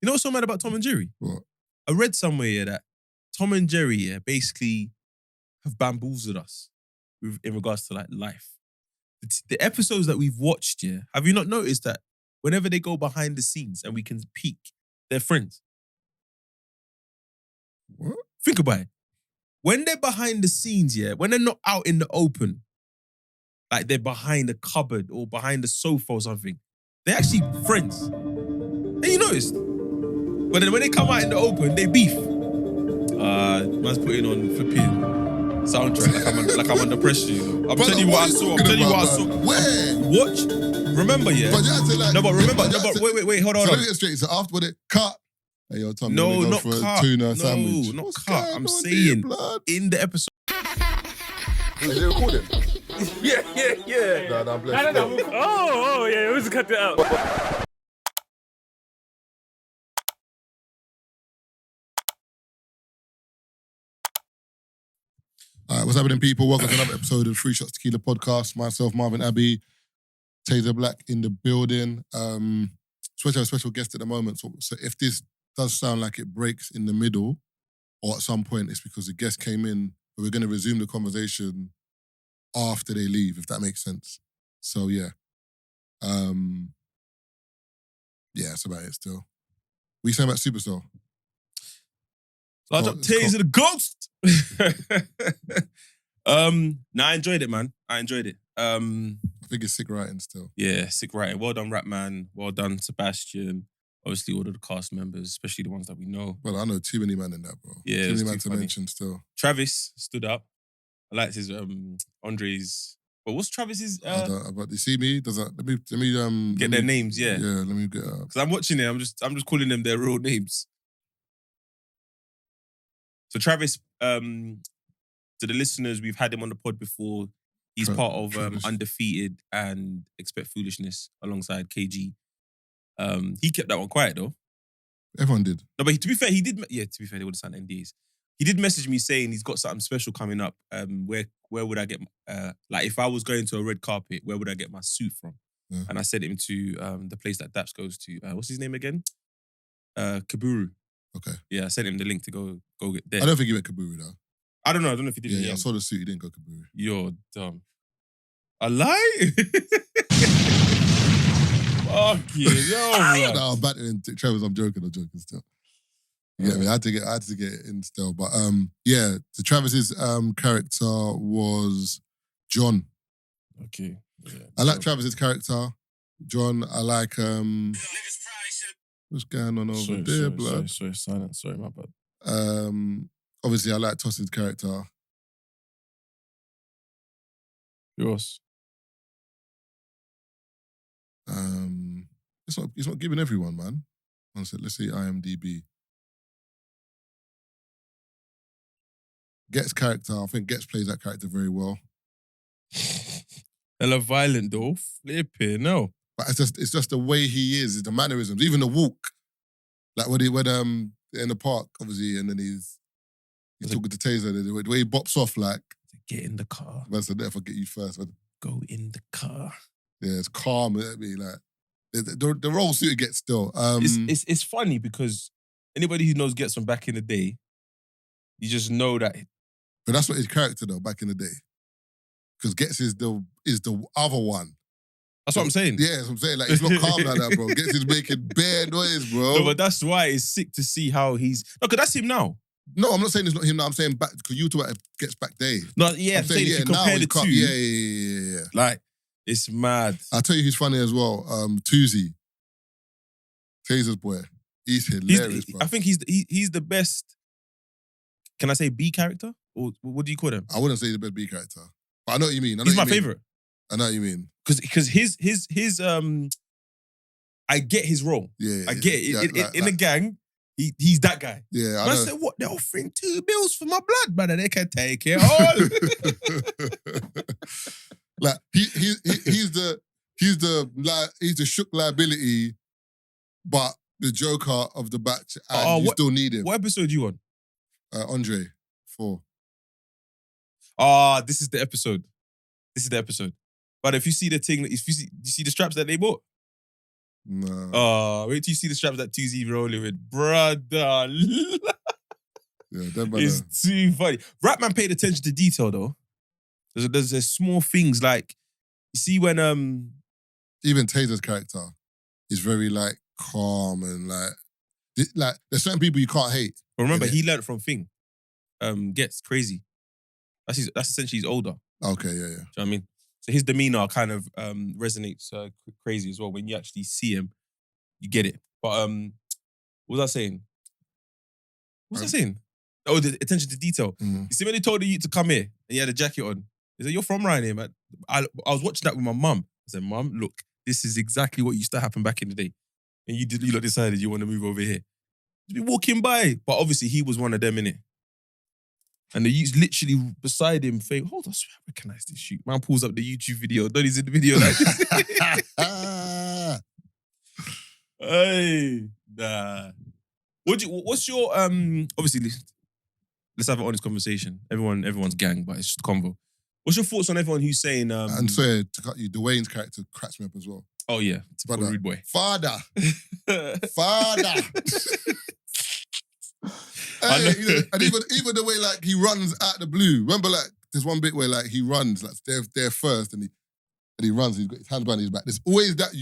You know what's so mad about Tom and Jerry? What? I read somewhere that Tom and Jerry basically have bamboozled us in regards to like life. The episodes that we've watched, have you not noticed that whenever they go behind the scenes and we can peek, they're friends? What? Think about it. When they're behind the scenes, when they're not out in the open, like they're behind a cupboard or behind a sofa or something, they're actually friends. And you noticed? But then when they come out in the open, they beef. Man's putting on flipping soundtrack like I'm under pressure. I'm telling you what I saw. Where? Watch. Remember, But you had to like. No, but remember. Wait. Hold on. So let me get straight. So after what it cut. Hey, yo, Tom, no, go not for cut. A tuna sandwich. Not cut. I'm saying in the episode. Is it recording? Yeah. No, I'm blessed. No. Oh, yeah. Let's cut that out. All right, what's happening, people? Welcome to another episode of Three Shots Tequila podcast. Myself, Marvin Abbey, Tazer Black in the building. Special guest at the moment. So if this does sound like it breaks in the middle or at some point, it's because the guest came in, but we're going to resume the conversation after they leave, if that makes sense. So yeah. Yeah, that's about it still. What are you saying about Supacell? Large up Tazer the ghost. I enjoyed it, man. I enjoyed it. I think it's sick writing still. Yeah, sick writing. Well done, Rap Man. Well done, Sebastian. Obviously, all of the cast members, especially the ones that we know. Well, I know too many men in that, bro. Yeah, too many men to funny. mention still. Travis stood up. I liked his Andre's. But what's Travis's? But you see me? Let me get their names. Yeah, let me get up. Because I'm watching it. I'm just calling them their real names. So Travis, to the listeners, we've had him on the pod before. He's part of Undefeated and Expect Foolishness alongside KG. He kept that one quiet though. Everyone did. No, but to be fair, he did. Yeah, to be fair, they would have signed NDAs. He did message me saying he's got something special coming up. Where would I get like if I was going to a red carpet, where would I get my suit from? Yeah. And I sent him to the place that Daps goes to. What's his name again? Kaburu. Okay. Yeah, I sent him the link to go get there. I don't think he went Kaburu though. I don't know if he did. Yeah, I saw the suit. He didn't go Kaburu. You're dumb. A lie? Fuck you, yo. No, I'm battering Travis. I'm joking still. Yeah, I mean, I had to get it in still. But yeah, so Travis's character was John. Okay. Yeah, I like Travis's character, John. I like what's going on over there, blood? Sorry, silence. Sorry, my bad. Obviously, I like Toss's character. Yours. It's not giving everyone, man. One sec, let's see IMDb. Get's character, I think Get's plays that character very well. Hella violent though. Flipping, no. But it's just the way he is, the mannerisms, even the walk. Like when they're in the park, obviously, and then he's talking to Tazer, the way he bops off, like get in the car. Man said, "If I get you first, man." Go in the car. Yeah, it's calm. I mean, like the role suit Gets still. It's funny because anybody who knows Gets from back in the day, you just know that. But that's not his character though. Back in the day, because Gets is the other one. That's what I'm saying. Yeah, that's what I'm saying. Like, it's not calm like that, bro. Gets is making bare noise, bro. No, but that's why it's sick to see how he's... No, because that's him now. No, I'm not saying it's not him now. I'm saying back, because you talk about Gets back day. No, yeah, I'm saying if you compare the two... Yeah. Like, it's mad. I'll tell you who's funny as well. Tuzi. Tazer's boy. He's hilarious, bro. I think he's the best... Can I say B character? Or what do you call him? I wouldn't say he's the best B character. But I know what you mean. He's my favourite. I know what you mean. Because his I get his role. Yeah. I get it. In the gang, he's that guy. Yeah, I know. I said, what? They're offering $2 for my blood, brother. They can take it all. Like he's the shook liability, but the joker of the batch, and you still need him. What episode you on? Andre 4. This is the episode. But if you see the thing, you see the straps that they bought. No. Oh, wait till you see the straps that Tuzi rolling with. Brother. Yeah, that It's too funny. Rapman paid attention to detail though. There's small things like, you see when even Tazer's character is very like calm and like there's certain people you can't hate. but remember, he learned from Thing. Gets crazy. That's essentially his older. Okay, yeah. Do you know what I mean? So his demeanor kind of resonates crazy as well. When you actually see him, you get it. But what was I saying? Oh, the attention to detail. You see when they told you to come here and you had a jacket on, they said, you're from Ryan here, man. I was watching that with my mum. I said, Mum, look, this is exactly what used to happen back in the day. And you decided you want to move over here. You'd be walking by. But obviously he was one of them, innit? And the youth's literally beside him saying, hold on, I swear I recognize this shoot. Man pulls up the YouTube video. Donnie's in the video like this. Hey, nah. What's your, obviously, let's have an honest conversation. Everyone's gang, but it's just a convo. What's your thoughts on everyone who's saying... and sorry to cut you, Dwayne's character cracks me up as well. Oh yeah, typical rude boy. Father. Hey, and even the way like he runs out the blue. Remember like there's one bit where like he runs, like they're first and he runs, he's got his hands behind his back. There's always that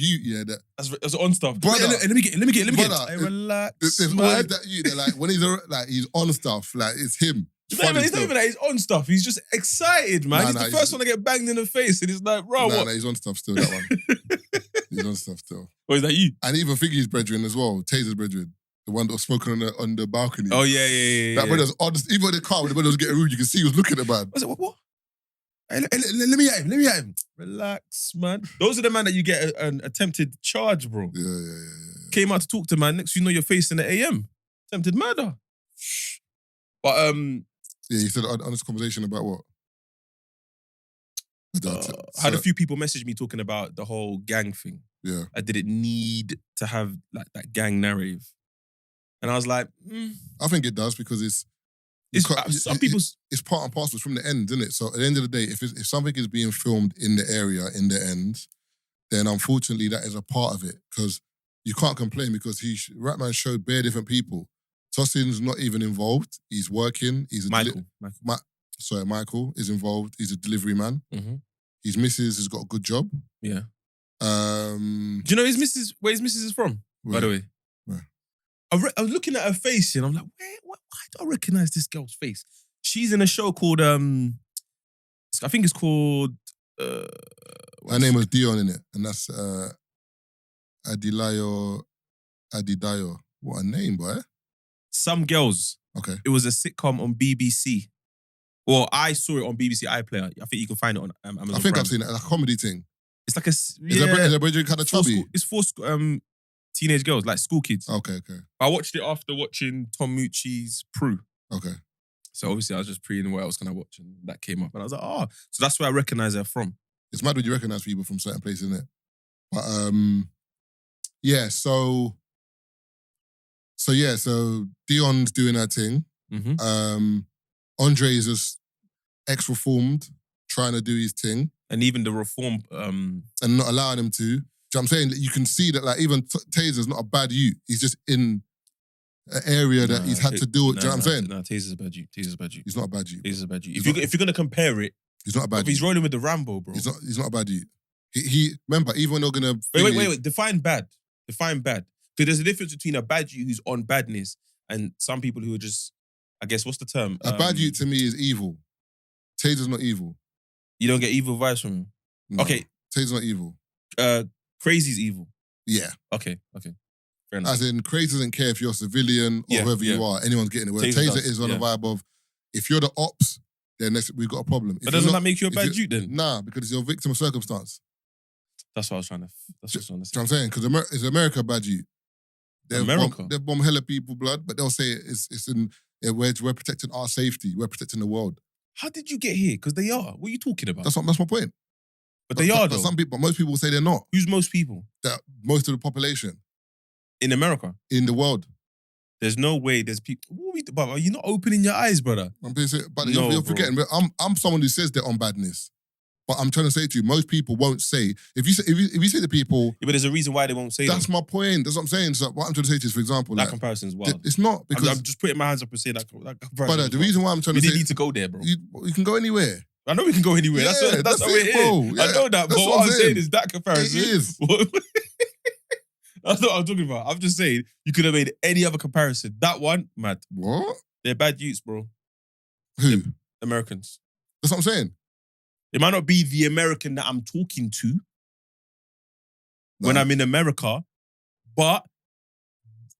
that's on stuff. Brother, let me get brother, Hey, relax. There's always that that like when he's on stuff, like it's him. It's not even that he's on stuff. He's just excited, man. He's the first one to get banged in the face, and he's like, bro, what? Nah, he's on stuff still, that one. He's on stuff still. Oh, is that you? And even Figgy's brethren as well, Tazer's brethren. The one that was smoking on the balcony. Oh, yeah. That brother's honest. Even in the car, when the brother was getting rude, you can see he was looking at the man. I was like, what? Hey, let me at him. Relax, man. Those are the man that you get an attempted charge, bro. Yeah. Came out to talk to man. Next you know you're facing the AM. Attempted murder. But yeah, he said honest conversation about what? I had a few people message me talking about the whole gang thing. Yeah. I didn't need to have like that gang narrative. And I was like, I think it does because it's part and parcel from the end, isn't it? So at the end of the day, if something is being filmed in the area, in the end, then unfortunately that is a part of it because you can't complain because Ratman showed bare different people. Tossin's not even involved. He's working. He's Michael is involved. He's a delivery man. Mm-hmm. His missus has got a good job. Yeah. Do you know where his missus is from? By the way. Where? I was looking at her face and I'm like, why do I recognize this girl's face? She's in a show called, I think it's called... her name was Dion in it, and that's Adidayo. What a name, boy. Some Girls. Okay. It was a sitcom on BBC. Well, I saw it on BBC iPlayer. I think you can find it on Amazon I think Prime. I've seen it, a comedy thing. It's like a... Is the bridge kind of chubby? It's for teenage girls, like school kids. Okay. I watched it after watching Tom Mucci's Prue. Okay. So obviously I was just preying what I was going to watch and that came up. And I was like, oh. So that's where I recognize her from. It's mad when you recognize people from certain places, isn't it? But yeah, so Dion's doing her thing. Mm-hmm. Andre is just ex-reformed, trying to do his thing. And even the reform... and not allowing him to. Do you know what I'm saying? You can see that like even Tazer's not a bad youth. He's just in an area that he's had to deal with. Do you know what I'm saying? No, Tazer's a bad youth. He's not a bad youth. Tazer's a bad youth. If you're going to compare it... He's not a bad youth. He's rolling with the Rambo, bro. He's not a bad youth. He remember, even when they're going to... Wait. Define bad. Because there's a difference between a bad youth who's on badness and some people who are just... I guess, what's the term? A bad youth to me is evil. Tazer's not evil. You don't get evil vibes from him? No. Okay. Tazer's not evil. Crazy's evil. Yeah. Okay. Fair enough. As in, Crazy doesn't care if you're a civilian or whoever you are. Anyone's getting it. Where Tazer is on a vibe of, if you're the ops, then we've got a problem. But doesn't that make you a bad youth then? Nah, because you're a victim of circumstance. That's what I was trying to say. You know what I'm saying? Because is America a bad youth? They've bombed hella people blood, but they'll say it's in... We're protecting our safety. We're protecting the world. How did you get here? Because they are. What are you talking about? That's my point. But they are, though. But most people will say they're not. Who's most people? That most of the population. In America? In the world. There's no way there's people... But are you not opening your eyes, brother? But you're forgetting. I'm someone who says they're on badness. But I'm trying to say to you, most people won't say. If you say to people, Yeah, but there's a reason why they won't say that's that. my point. That's what I'm saying. So what I'm trying to say to you is, for example, That like, comparison's wild. it's not because. I'm just putting my hands up and saying that comparison. But the reason why I'm trying we to say, didn't need to go there, bro. you can go anywhere. I know we can go anywhere. Yeah, that's how it, it bro. is. Yeah, I know that, but that's what I'm saying is that comparison. It is. That's what I'm talking about. I'm just saying you could have made any other comparison. That one, mad. What? They're bad youths, bro. Who? Americans. That's what I'm saying. It might not be the American that I'm talking to when No. I'm in America, but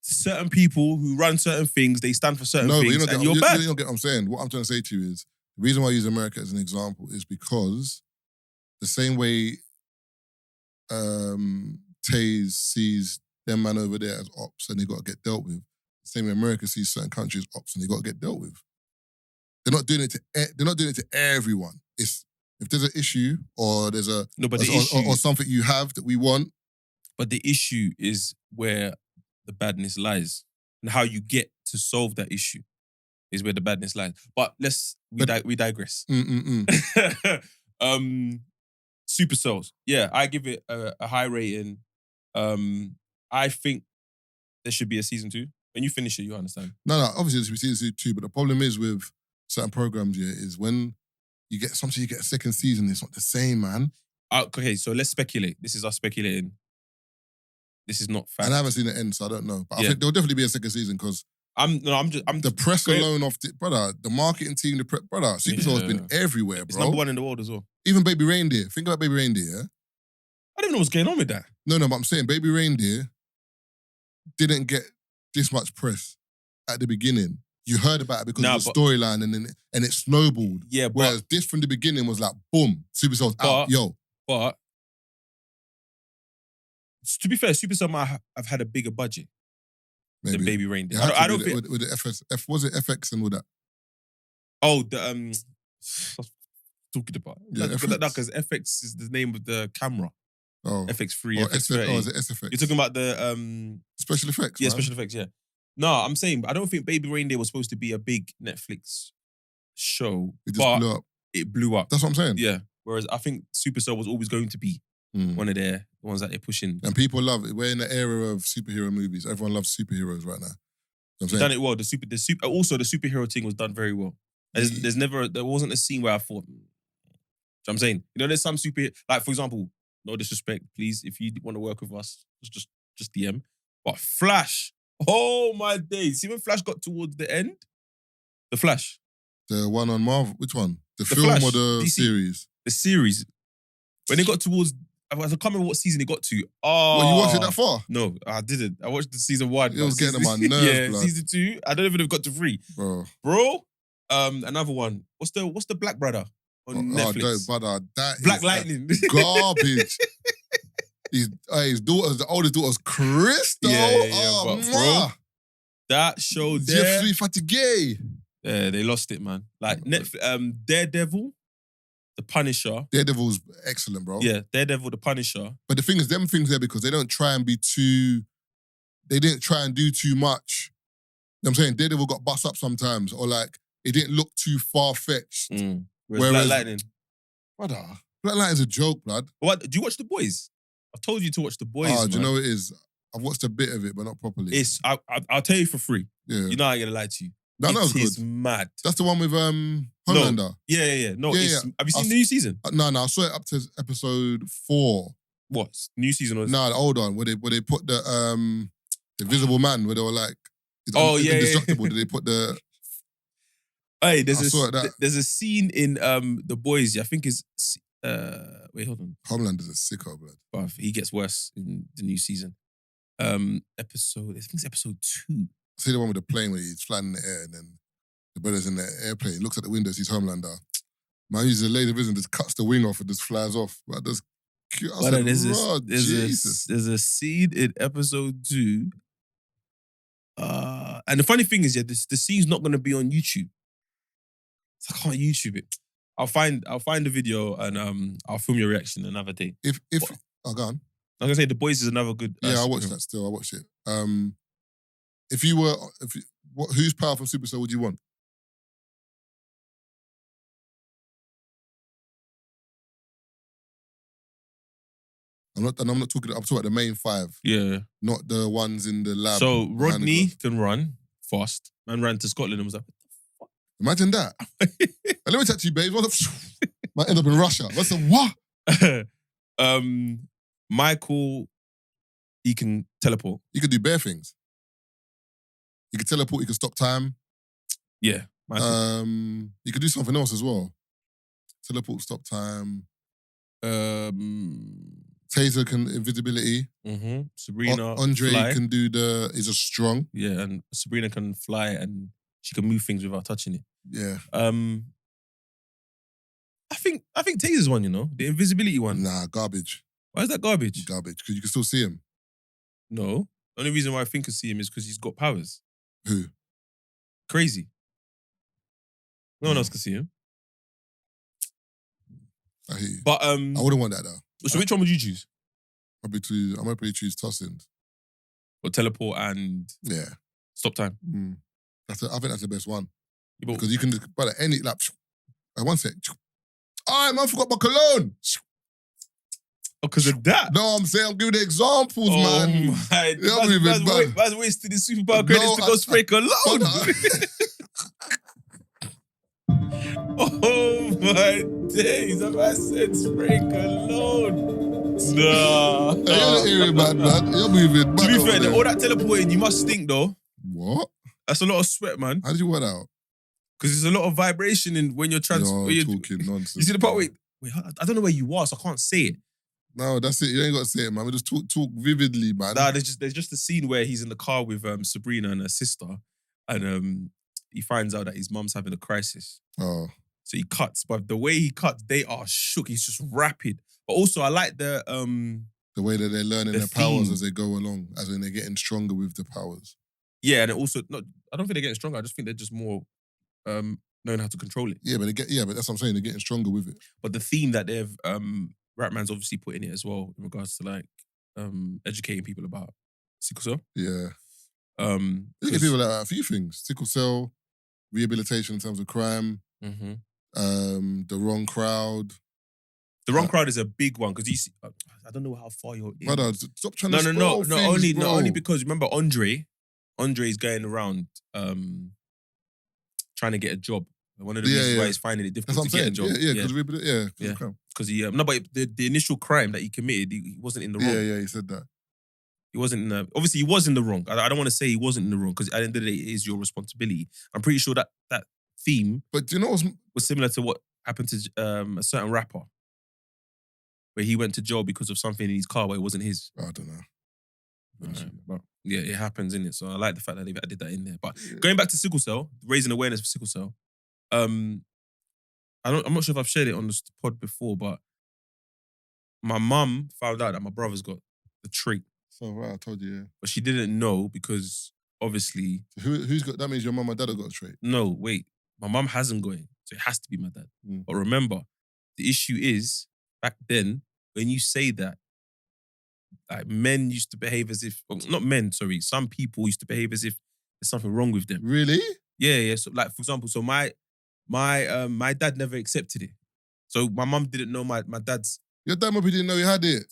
certain people who run certain things, they stand for certain No, but things, and you're you bad. don't get what I'm saying. What I'm trying to say to you is, the reason why I use America as an example is because the same way Taze sees them man over there as ops and they got to get dealt with, the same way America sees certain countries as ops and they got to get dealt with. They're not doing it to everyone. It's if there's an issue or there's a No, but the issue, or something you have that we want. but the issue is where the badness lies, and how you get to solve that issue is where the badness lies. But we digress. Supercells. Yeah, I give it a high rating. I think there should be a season 2. When you finish it, you understand. No, obviously there should be season 2, but the problem is with certain programs, yeah, is when you get a second season, it's not the same, man. Okay, so let's speculate. This is us speculating. This is not fact. And I haven't seen the end, so I don't know. But I Yeah. think there'll definitely be a second season because I'm the press alone of the marketing team, brother, Supercell has been everywhere, It's bro. number 1 in the world as well. Even Baby Reindeer. Think about Baby Reindeer, yeah? I don't know what's going on with that. No, but I'm saying Baby Reindeer didn't get this much press at the beginning. You heard about it because of the storyline and it snowballed. Yeah, but Whereas this from the beginning was like, boom, Supercell's out, yo. But to be fair, Supercell might have had a bigger budget than Baby Reindeer. I don't think with the was it FX and all that? Oh, the talking about FX. because FX is the name of the camera. Oh, FX3, or FX30. is it SFX? You're talking about the special effects. Yeah, man. special effects. Yeah. No, I'm saying I don't think Baby Reindeer was supposed to be a big Netflix show. It just blew up. It blew up. That's what I'm saying. Yeah. Whereas I think Supercell was always going to be one of the ones that they're pushing. And people love it. We're in the era of superhero movies. Everyone loves superheroes right now. You know They've done it well. Also the superhero thing was done very well. There wasn't a scene where I thought, you know what I'm saying? You know, there's some superhero, like for example, no disrespect, please, if you want to work with us, just DM. But Flash, oh my days. See when Flash got towards the end? The Flash. The one on Marvel, which one? The film Flash, or the DC. series? The series. When they got towards, I can't remember what season it got to. Oh. Well, you watched it that far? No, I didn't. I watched the season 1. It was getting on my nerves, Yeah, blood. season 2. I don't even know if it got to 3. Bro, another one. What's the Black Brother on Netflix? Brother, that Black is Lightning. garbage. His daughter's, the oldest daughter's Crystal. but bro, that show there. Je suis fatigué. Yeah, they lost it, man. Like Daredevil, the Punisher. Daredevil's excellent, bro. Yeah, Daredevil, the Punisher. But the thing is, them things there because they don't try and be too. They didn't try and do too much. You know what I'm saying? Daredevil got bust up sometimes, or like it didn't look too far fetched. Whereas Black Lightning, brother, Black Lightning's a joke, blood. What? Do you watch The Boys? I've told you to watch The Boys. Oh, do you know what it is? I've watched a bit of it, but not properly. I'll tell you for free. Yeah. You know I ain't gonna lie to you. That was good. It's mad. That's the one with Homelander. Yeah. No, Yeah. Have you seen the new season? No, I saw it up to episode 4. What? New season or? No, the old one where they put the Invisible Man where they were like, indestructible. Did they put the? Hey, there's a scene in The Boys. Yeah, I think it's wait, hold on. Homelander's a sicko, blood. But he gets worse in the new season. I think it's episode 2. See the one with the plane where he's flying in the air and then the brother's in the airplane. He looks at the window, sees Homelander. Man uses a laser vision, just cuts the wing off and just flies off. But there's a scene in episode 2. And the funny thing is, the scene's not going to be on YouTube. So I can't YouTube it. I'll find the video and I'll film your reaction another day. Go on. I was gonna say The Boys is another good. Yeah, I watched that still. I watched it. Whose power from Supercell would you want? I'm not talking about the main 5, Yeah. not the ones in the lab. So behind the Rodney glass. can run fast. Man ran to Scotland and was like, Imagine that. And let me chat to you, babes. Might end up in Russia. What's the what? Michael, he can teleport. He could do bare things. He could teleport. He could stop time. Yeah. Michael. He could do something else as well. Teleport, stop time. Tazer can invisibility. Sabrina Andre fly. can do is just strong. Yeah, and Sabrina can fly and she can move things without touching it. Yeah. I think Tazer's one, the invisibility one. Nah, garbage. Why is that garbage? Garbage, because you can still see him. No. The only reason why I think I see him is because he's got powers. Who? Crazy. No one else can see him. I hear you. But I wouldn't want that though. So which one would you choose? I might probably choose tossing. Or teleport and Yeah. stop time? I think that's the best one. Yeah, but Because you can but any one sec. I forgot my cologne. because of that. No, I'm saying I'm giving the examples, man. My, Yeah, man's wasted his superpower credits to go spray cologne. Oh my days, have I said spray cologne? Nah. You're not hearing man. You're moving To be over fair, there. all that teleporting, you must stink though. What? That's a lot of sweat, man. How did you work that out? Because there's a lot of vibration in when you're You're talking nonsense. You see the part? Wait, I don't know where you are, so I can't say it. No, that's it. You ain't got to say it, man. We just talk vividly, man. Nah, there's just a scene where he's in the car with Sabrina and her sister, and he finds out that his mum's having a crisis. Oh. So he cuts, but the way he cuts, they are shook. He's just rapid. But also, I like the way that they're learning the their powers theme. as they go along, as in they're getting stronger with the powers. Yeah, and it also I don't think they're getting stronger. I just think they're just more knowing how to control it. Yeah, but that's what I'm saying. They're getting stronger with it. But the theme that they've Ratman's obviously put in it as well in regards to like educating people about sickle cell. Yeah. You get people like a few things: sickle cell, rehabilitation in terms of crime, the wrong crowd. The wrong crowd is a big one because you see, I don't know how far you're in. Brother, stop trying to No, things, not bro. only because remember Andre's going around trying to get a job. One of the reasons why he's finding it That's difficult what I'm to get saying. a job. Yeah. Because he but the initial crime that he committed, he wasn't in the wrong. Yeah, he said that. He wasn't in the, obviously he was in the wrong. I don't want to say he wasn't in the wrong because at the end of the day, it is your responsibility. I'm pretty sure that theme But do you know what's... was similar to what happened to a certain rapper where he went to jail because of something in his car where it wasn't his. I don't know. But yeah, it happens, innit? So I like the fact that they did that in there. But going back to sickle cell, raising awareness for sickle cell, I'm not sure if I've shared it on the pod before, but my mum found out that my brother's got the trait. So right, I told you, yeah. But she didn't know because obviously... Who's got... That means your mum and dad have got a trait. No, wait. My mum hasn't got it. So it has to be my dad. But remember, the issue is, back then, when you say that, like men used to behave as if... Well, not men, sorry. Some people used to behave as if there's something wrong with them. Really? Yeah. So like, for example, so my dad never accepted it. So my mum didn't know my dad's... Your dad maybe didn't know he had it.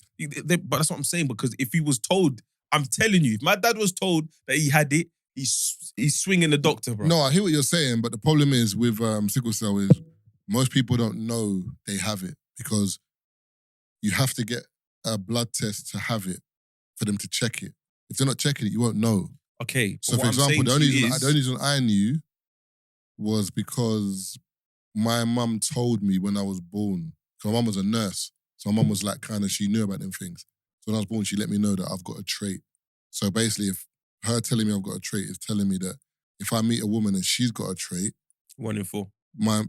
But that's what I'm saying, because if he was told, I'm telling you, if my dad was told that he had it, he's swinging the doctor, bro. No, I hear what you're saying, but the problem is with sickle cell is most people don't know they have it because you have to get a blood test to have it for them to check it. If they're not checking it, you won't know. Okay. So for example, the only reason I knew was because my mum told me when I was born, because my mum was a nurse. So my mum was like, she knew about them things. So when I was born, she let me know that I've got a trait. So basically, if her telling me I've got a trait is telling me that if I meet a woman and she's got a trait, 1 in 4.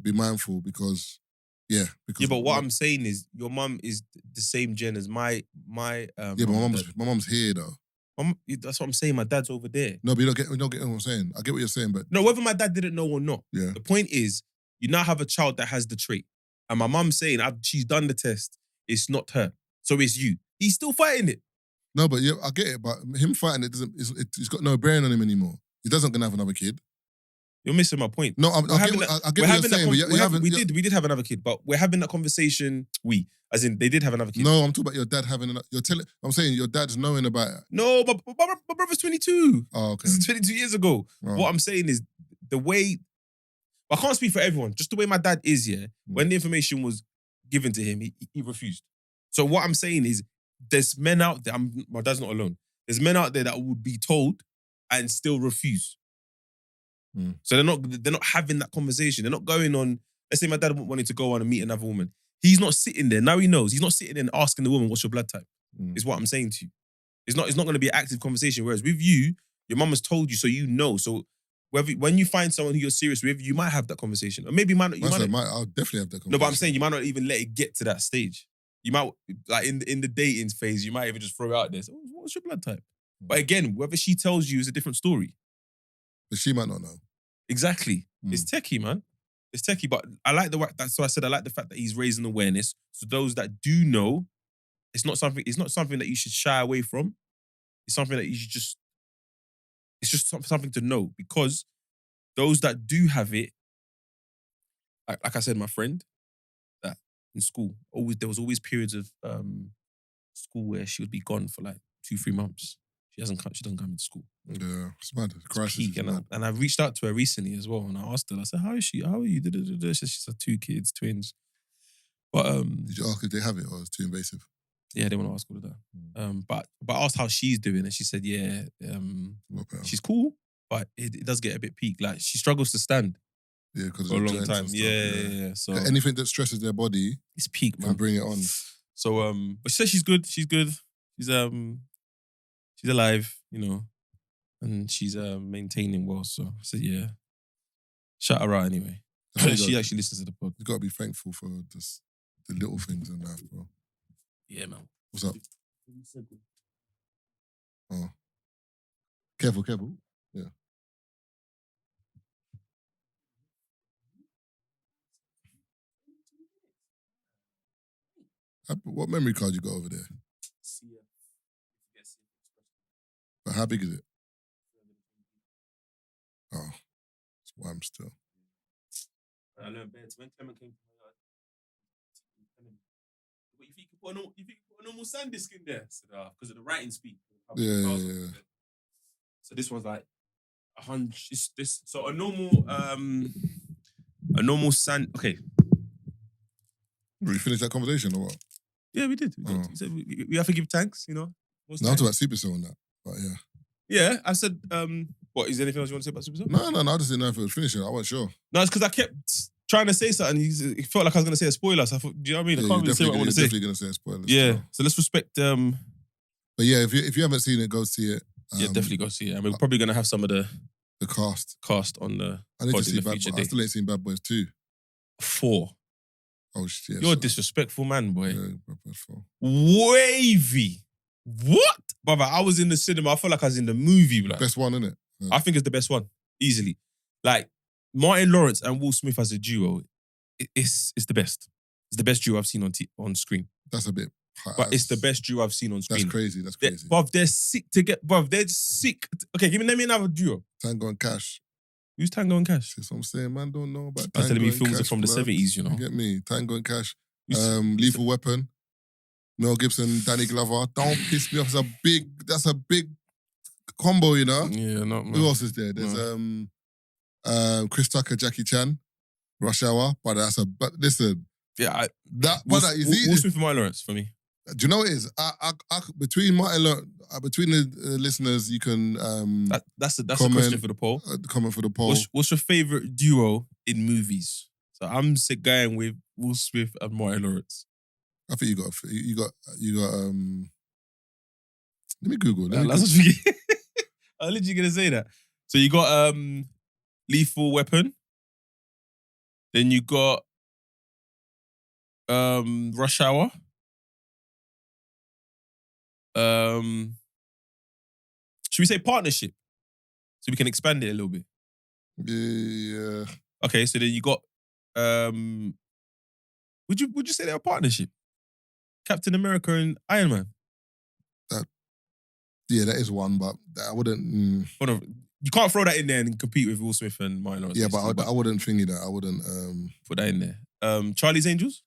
Be mindful because. Yeah, but what I'm saying is your mum is the same gen as my yeah, but my mum's here though. That's what I'm saying. My dad's over there. No, but you don't get what I'm saying. I get what you're saying, but no, whether my dad didn't know or not. Yeah. The point is, you now have a child that has the trait, and my mum's saying she's done the test. It's not her, so it's you. He's still fighting it. No, but yeah, I get it. But him fighting it he's got no bearing on him anymore. He doesn't gonna have another kid. You're missing my point. No, I get what you're saying, but you haven't. We did have another kid, but we're having that conversation. As in, they did have another kid. No, I'm talking about your dad having. I'm saying your dad's knowing about it. No, but my brother's 22. Oh, okay. This is 22 years ago. Oh. What I'm saying is the way. I can't speak for everyone. Just the way my dad is, yeah. When the information was given to him, he refused. So what I'm saying is, there's men out there. My dad's not alone. There's men out there that would be told and still refuse. So they're not having that conversation. They're not going on. Let's say my dad wanted to go on and meet another woman. He's not sitting there. Now he knows. He's not sitting there and asking the woman, "What's your blood type?" Is what I'm saying to you. It's not going to be an active conversation. Whereas with you, your mum has told you, so you know. So when you find someone who you're serious with, you might have that conversation, or maybe you might not. I'll definitely have that conversation. No, but I'm saying you might not even let it get to that stage. You might, like in the dating phase, you might even just throw it out there. So, what's your blood type? But again, whether she tells you is a different story. But she might not know. Exactly. It's techie, man. It's techie, but I like that's why I said I like the fact that he's raising awareness. So those that do know, it's not something that you should shy away from. It's something that you should it's just something to know, because those that do have it, like I said, my friend, that in school, there was always periods of school where she would be gone for like 2-3 months. She doesn't come into school. Yeah, it's mad. It's crisis. Peak, and I reached out to her recently as well, and I asked her. I said, "How is she? How are you?" She said she's had 2 kids, twins. But did you ask if they have it, or it's too invasive? Yeah, they want to ask all of that. But I asked how she's doing, and she said, "Yeah, she's cool, but it does get a bit peak. Like she struggles to stand. Yeah, because for a long time. Yeah. So anything that stresses their body, it's peak, man. Can bring it on. So but she said she's good. She's good. She's alive, and she's maintaining well. So I said, yeah, shout her out anyway. She actually listens to the pod. You got to be thankful for just the little things in life, bro. Yeah, man. What's up? Oh, careful. Yeah. What memory card you got over there? But how big is it? Oh, it's wham still. I learned better when Clement came to my yard. But you think you put a normal SanDisk in there? Because of the writing speed. Yeah. So this one's like 100. So a normal San. Okay. We finished that conversation or what? Yeah, we did. He said we have to give thanks, No, I'm talking about Supacell and that. But yeah. Yeah, I said, what, is there anything else you want to say about Supacell? No, I just didn't know if it was finishing. I wasn't sure. No, it's because I kept trying to say something. It felt like I was going to say a spoiler. So I thought, do you know what I mean? I can't really say what I want to say. You're definitely going to say a spoiler. Yeah, so let's respect... But yeah, if you haven't seen it, go see it. Yeah, definitely go see it. And we're probably going to have some of the cast on the I need to see Bad Boys. I still ain't seen Bad Boys 2. 4. Oh, shit. You're a disrespectful man, boy. Yeah, Bad Boys 4. Wavy. What? Brother, I was in the cinema. I felt like I was in the movie. Like. Best one, innit? Yeah. I think it's the best one. Easily. Like, Martin Lawrence and Will Smith as a duo, it's the best. It's the best duo I've seen on screen. That's a bit... But it's the best duo I've seen on screen. That's crazy. Bruv, they're sick to get... Bruv, they're sick. Okay, name me another duo. Tango and Cash. Who's Tango and Cash? That's what I'm saying. Man, don't know about Tango telling me films Cash, are from the 70s, you know. You get me? Tango and Cash. Lethal Weapon. Mel Gibson, Danny Glover. Don't piss me off. That's a big combo, you know? Yeah, not man. Who else is there? There's Chris Tucker, Jackie Chan, Rush Hour. But listen. Yeah, Will Smith and Martin Lawrence for me. Do you know what it is? Between the listeners, you can that's a question for the poll. Comment for the poll. What's your favorite duo in movies? So I'm going with Will Smith and Martin Lawrence. I think you got. Let me Google. I was literally gonna say that. So you got Lethal Weapon. Then you got Rush Hour. Should we say partnership? So we can expand it a little bit. Yeah. Okay, so then you got would you say they're a partnership? Captain America and Iron Man. That is one, but I wouldn't. Hold on. You can't throw that in there and compete with Will Smith and Martin Lawrence. Yeah, but I wouldn't thingy that. I wouldn't. Put that in there. Charlie's Angels?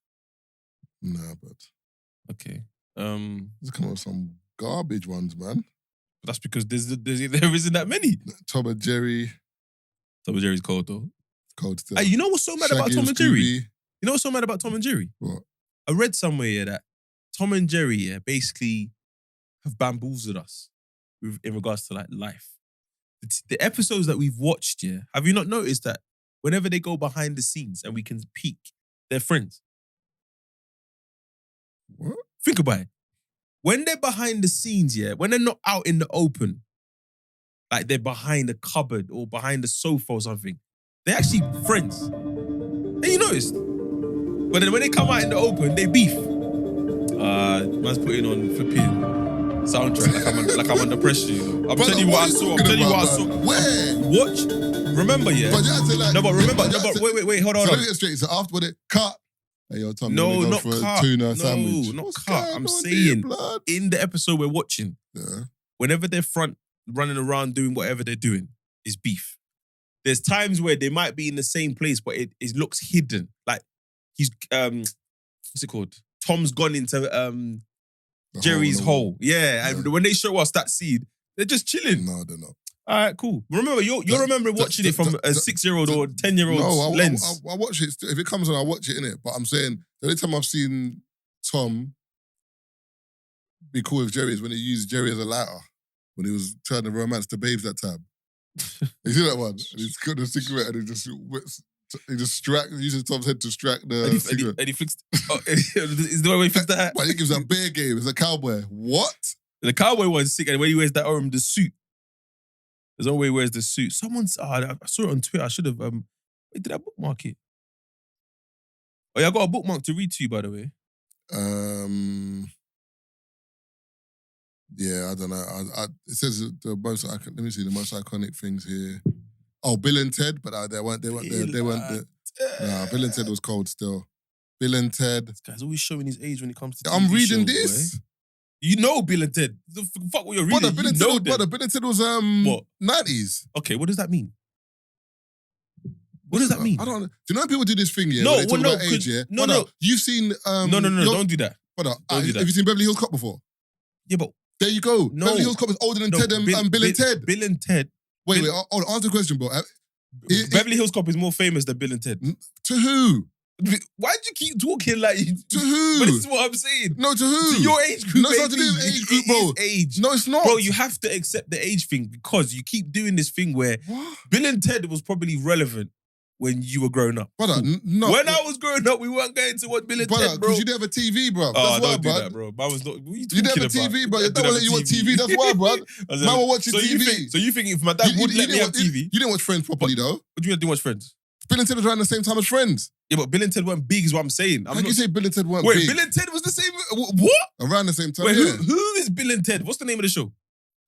Nah, but Okay. just come up with some garbage ones, man. That's because there isn't that many. Tom and Jerry. Tom and Jerry's cold though. Cold still. Hey, you know what's so mad about Shaggy Tom and Jerry? Scooby. You know what's so mad about Tom and Jerry? What? I read somewhere that Tom and Jerry basically have bamboozled us in regards to like life. The episodes that we've watched, have you not noticed that whenever they go behind the scenes and we can peek, they're friends? What? Think about it. When they're behind the scenes, when they're not out in the open, like they're behind a cupboard or behind a sofa or something, they're actually friends. And you noticed. But then when they come out in the open, they beef. Man's putting on flipping soundtrack like I'm under pressure. I'm telling you what I saw. I'm telling you what I saw. Where? Watch. Remember, But you had to like. No, but remember. but you No, had but to- wait. Hold on. So let me get straight. So after it, cut. Hey, yo, Tom, No, you wanna not go for cut. a tuna No, sandwich. not What's cut. going I'm on saying here, blood? in the episode we're watching, Yeah. whenever they're running around doing whatever they're doing, is beef. There's times where they might be in the same place, but it looks hidden. Like he's what's it called? Tom's gone into The Jerry's in the hole. wall. Yeah, and when they show us that scene, they're just chilling. No, they're not. All right, cool. Remember, you're remembering watching it from a 6-year-old or 10-year-old's No, lens. I watch it. If it comes on, I watch it, innit? But I'm saying, the only time I've seen Tom be cool with Jerry is when he used Jerry as a lighter. When he was trying to romance the babes that time. You see that one? And he's got the cigarette and he just uses Tom's head to strike the cigarette. And he fixed. Is the way he fixed the hat? But he gives a bear game. It's a cowboy. What? The cowboy one's sick, and when he wears that the suit. There's no way he wears the suit. I saw it on Twitter. I should have. Wait, did I bookmark it? Oh yeah, I got a bookmark to read to you, by the way. Yeah, I don't know. It says the most. Let me see the most iconic things here. Oh, Bill and Ted, but they weren't. They weren't. Nah, Bill and Ted was cold still. Bill and Ted. This guy's always showing his age when it comes to. I'm TV reading shows, this. boy. You know Bill and Ted. The fuck what you're reading. Bill and Ted was What? 90s. Okay, what does that mean? What does that mean? I don't know. Do you know when people do this thing, yeah? No, where they talk well, no, about age, yeah? no, Brother, no. You've seen... No, don't do that. Brother, Don't do that. have you seen Beverly Hills Cop before? Yeah, but There you go. No. Beverly Hills Cop is older than Ted and Bill and Ted. Bill and Ted. Wait, hold on, answer the question, bro. Beverly Hills Cop is more famous than Bill and Ted. To who? Why do you keep talking like you... To who? But this is what I'm saying. No, to who? To your age group. No, it's not to do with baby. age group, It bro. is age. No, it's not. Bro, you have to accept the age thing because you keep doing this thing where What? Bill and Ted was probably relevant when you were growing up. Brother, no. When I was growing up, we weren't going to watch Bill and Brother, Ted, bro. because you didn't have a TV, bro. Oh, That's why, don't do bro. that, bro. Man was not... What are you You talking didn't have a about? TV, bro. I You don't have let a you watch TV. That's why, bro. I was Man like, were watching so TV. You think if my dad would let me have TV... You didn't watch Friends properly, though. What do you mean I didn't watch Friends? Bill and Ted was around the same time as Friends. Yeah, but Bill and Ted weren't big is what I'm saying. How can you say Bill and Ted weren't Wait, big? Bill and Ted was the same... What? Around the same time, Wait, yeah. who is Bill and Ted? What's the name of the show?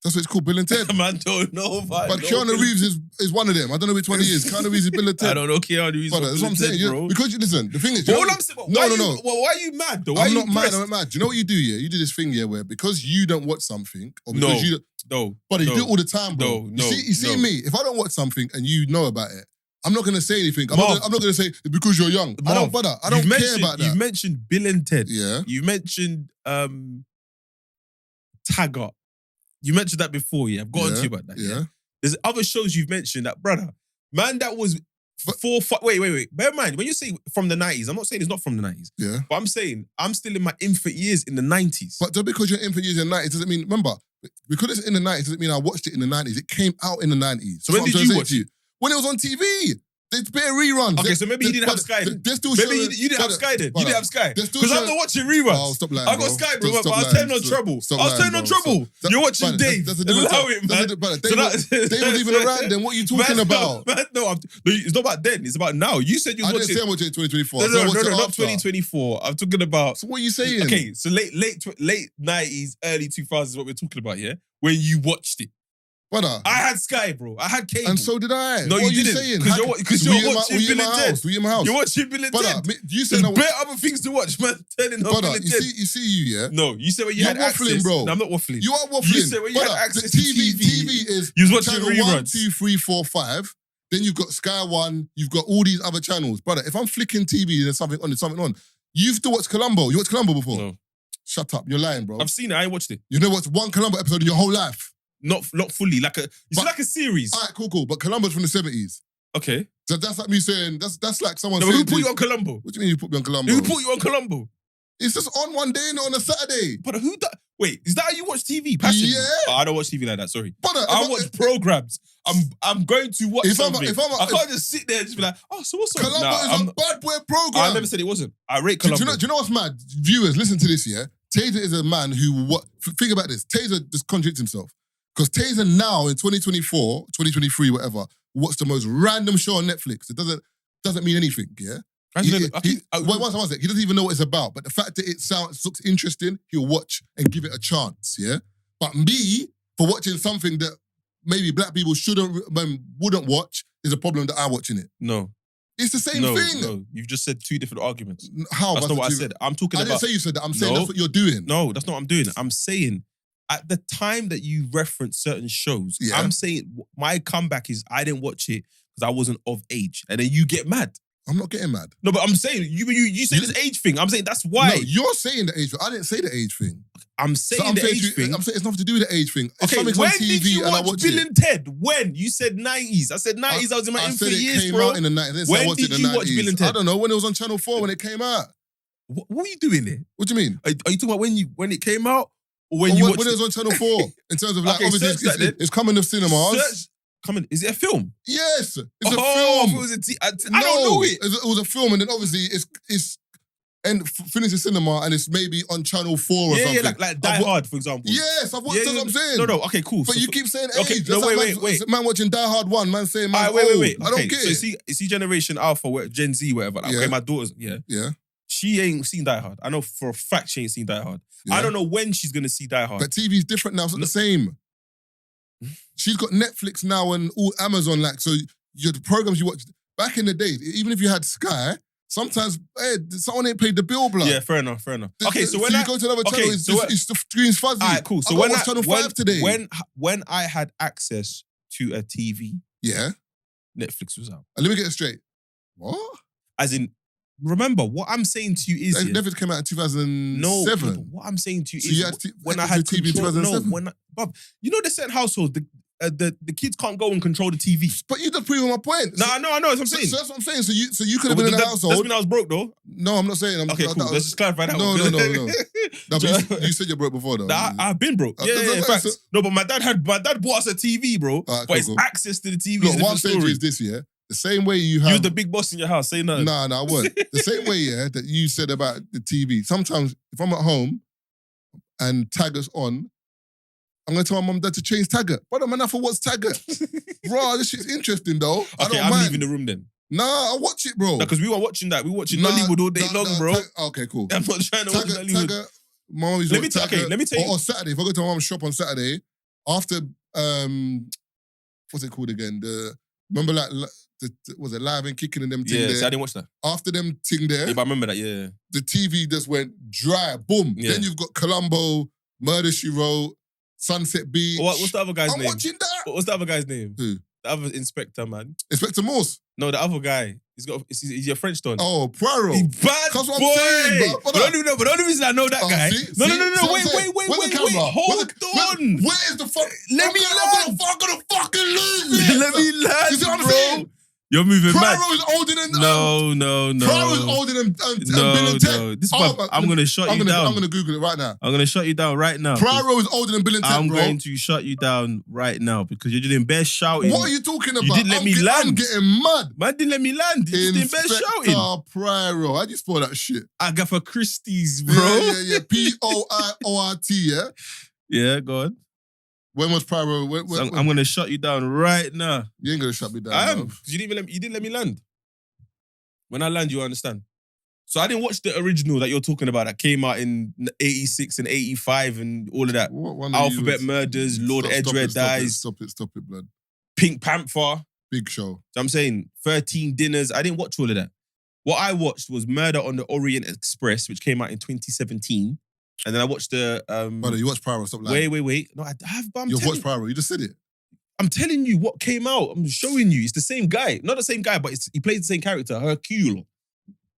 That's what it's called, Bill and Ted. Man, don't know. But Keanu Reeves is one of them. I don't know which one he is. Keanu Reeves is Bill and Ted. I don't know Keanu Reeves. Brother, that's what I'm saying. Bro. Because, listen, the thing is... But all I'm saying, No. Why are you mad, though? Why I'm are not you mad, pressed? I'm not mad. Do you know what you do, yeah? You do this thing, yeah, where because you don't watch something, or because you... No. But you do it all the time, bro. No. You see me, if I don't watch something and you know about it, I'm not going to say anything. I'm not going to say, it's because you're young. I don't care about that. You've mentioned Bill and Ted. Yeah. You've mentioned Taggart. You mentioned that before, yeah. I've gotten to you about that. Yeah. There's other shows you've mentioned that, brother, man, that was wait. Bear in mind, when you say from the 90s, I'm not saying it's not from the 90s. Yeah. But I'm saying I'm still in my infant years in the 90s. But just because you're infant years in the 90s doesn't mean, remember, because it's in the 90s doesn't mean I watched it in the 90s. It came out in the 90s. So when did you watch it? When it was on TV. There's bare reruns. Okay, so maybe you didn't have Sky then. They're still Maybe showing... you didn't have Sky then. You didn't have Sky. They're still Because I'm showing- not watching reruns. Oh, stop lying, I got bro. Sky, bro, Stop but I was lying. turning on Trouble. I was turning on Trouble. You're watching Dave. That's a different Allow it, man. Dave was even around then. What are you talking about? No, it's not about then. It's about now. You said you was I didn't say I'm watching it in 2024. No, not 2024. I'm talking about... So what are you saying? Okay, so late 90s, early 2000s is what we're talking about, yeah? When you watched it. Brother. I had Sky, bro. I had cable. And so did I. No, what you are you didn't. saying? Because you're watching Bill and Ted. Were you in my house? You're watching Bill and Brother, Ted. you said There's bare other things to watch, man. Turning on Bill Brother, and Ted. you see, yeah? No, you said when you You're had waffling, access. bro. No, I'm not waffling. You are waffling. You said when you Brother, had access the to TV. TV is You was watching channel reruns. 1, 2, 3, 4, 5. Then you've got Sky 1. You've got all these other channels. Brother, if I'm flicking TV and there's something on, you've to watch Columbo. You watched Columbo before? No. Shut up. You're lying, bro. I've seen it. I ain't watched it. You know what's one Columbo episode in your whole life? Not fully. It's like a series. All right, cool. But Columbo's from the 70s. Okay. So that's like me saying, that's like someone No, but saying... who put you on Columbo? What do you mean you put me on Columbo? Who put you on Columbo? It's just on one day, not on a Saturday. But wait, is that how you watch TV? Passively? Yeah. Oh, I don't watch TV like that, sorry. Brother, I watch programs. I'm going to watch something. I can't just sit there and just be like, oh, so what's up? Columbo is a bad boy program. I never said it wasn't. I rate Columbo. Do you know what's mad? Viewers, listen to this, yeah? Tazer is a man who... Think about this. Tazer just contradicts himself. Because Tazer now, in 2024, 2023, whatever, what's the most random show on Netflix? It doesn't mean anything, yeah? One sec. He doesn't even know what it's about. But the fact that it looks interesting, he'll watch and give it a chance, yeah? But me, for watching something that maybe black people wouldn't watch, is a problem that I'm watching it. No. It's the same thing. No, you've just said two different arguments. How? That's not what I said. I'm talking about... I didn't say you said that. I'm saying that's what you're doing. No, that's not what I'm doing. I'm saying... At the time that you reference certain shows, Yeah. I'm saying my comeback is I didn't watch it because I wasn't of age. And then you get mad. I'm not getting mad. No, but I'm saying, you say this age thing. I'm saying that's why. No, you're saying the age thing. I didn't say the age thing. I'm saying the age thing. I'm saying it's nothing to do with the age thing. If Okay, something's when on TV did you and I watch watch Bill it, and Ted? When? You said 90s. I said 90s. I was in my infant years, came bro. out in the 90s. When I watched did it in the you watch 90s. Bill and Ted? I don't know. When it was on Channel 4 when it came out. What were you doing there? What do you mean? Are you talking about when it came out? Or when you watched it was on Channel 4. In terms of like, Okay, obviously search that it's coming to cinemas. Is it a film? Yes. It's a It film. was I don't know it. It was a film, and then obviously it's finished the cinema, and it's maybe on Channel 4 or something. Yeah, like Die Hard, for example. Yes, I've watched. That's what I'm saying. No, okay, cool. But you keep saying age. Okay, That's wait. Man watching Die Hard 1, man saying, man, wait. I don't Okay, get so it. see Generation Alpha, Gen Z, whatever. Like, Yeah. okay, my daughter's, yeah. She ain't seen Die Hard. I know for a fact she ain't seen Die Hard. Yeah. I don't know when she's going to see Die Hard. But TV's different now. It's not the same. She's got Netflix now and all Amazon. Like, so the programs you watch back in the day, even if you had Sky, sometimes someone ain't paid the bill, blood. Yeah, fair enough. Okay, so when you go to another channel, it's the screen's fuzzy. All right, cool. So I watched Channel 5 today. When I had access to a TV, yeah, Netflix was out. And let me get it straight. What? As in, remember, what I'm saying to you is... Netflix came out in 2007. No, but what I'm saying to you So is... you had when I had TV in control... 2007? No, you know there's certain households, the kids can't go and control the TV. But you just proving my point. No, I know, that's what I'm saying. So that's what I'm saying. So you could have been in a household... Doesn't mean I was broke, though. No, I'm not saying... Okay, cool. Let's just clarify that. No. No, but you said you're broke before, though. I've been broke. Yeah, in fact. No, but my dad bought us a TV, bro. Right, but it's access to the TV. Look, what I'm saying to you is this, yeah? The same way you have... You're the big boss in your house, say nothing. Nah, I weren't. The same way, yeah, that you said about the TV. Sometimes, if I'm at home and Tagger's on, I'm going to tell my mum and dad to change Tagger. Brother, man, I for what's Tagger? Bro, this shit's interesting, though. Okay, I'm leaving the room then. Nah, I watch it, bro. Because we were watching that. We were watching Nollywood all day long, bro. Okay, cool. I'm not trying to watch Nollywood. Tagger, my mum used to watch Tagger. Let me tell you. Or Saturday, if I go to my mum's shop on Saturday, after, what's it called again? Remember like... was it Live and Kicking and them thing there? Yeah, I didn't watch that. After them thing there, yeah, but I remember that, yeah. The TV just went dry, boom. Yeah. Then you've got Columbo, Murder, She Wrote, Sunset Beach. What's the other guy's name? I'm watching that. What's the other guy's name? Who? The other inspector, man. Inspector Morse. No, the other guy. He's your French don. Oh, Poirot. Bad That's what boy. I'm saying, bro. But the only reason I know that guy. No. Wait. Hold on. Where is the fuck? Let me land. I'm gonna fucking lose it. Let me land, you see what I'm bro. saying? You're moving mad. Poirot is older than... No. Poirot is older than Bill and Ted. I'm going to shut you down. I'm going to Google it right now. I'm going to shut you down right now. Poirot is older than Bill and Ted, I'm bro. going to shut you down right now because you're doing bare shouting. What are you talking about? You didn't let me land. I'm getting mad. Man didn't let me land. You just doing bare shouting. Poirot. How'd you spell that shit? Agatha Christie's, bro. Yeah. Poiort, yeah? Yeah, go on. When was Poirot? I'm going to shut you down right now. You ain't going to shut me down. I am. Because you didn't let me land. When I land, you understand. So I didn't watch the original that you're talking about that came out in 86 and 85 and all of that. What one Alphabet Murders, Lord Edgware Dies. Stop it, blood. Pink Panther. Big show. So I'm saying 13 Dinners. I didn't watch all of that. What I watched was Murder on the Orient Express, which came out in 2017. And then I watched the... Brother, you watched Pyro, stop lying. Wait. No, I have, but You've watched Pyro, you just said it. I'm telling you what came out. I'm showing you. It's the same guy. Not the same guy, but he plays the same character, Hercule. You know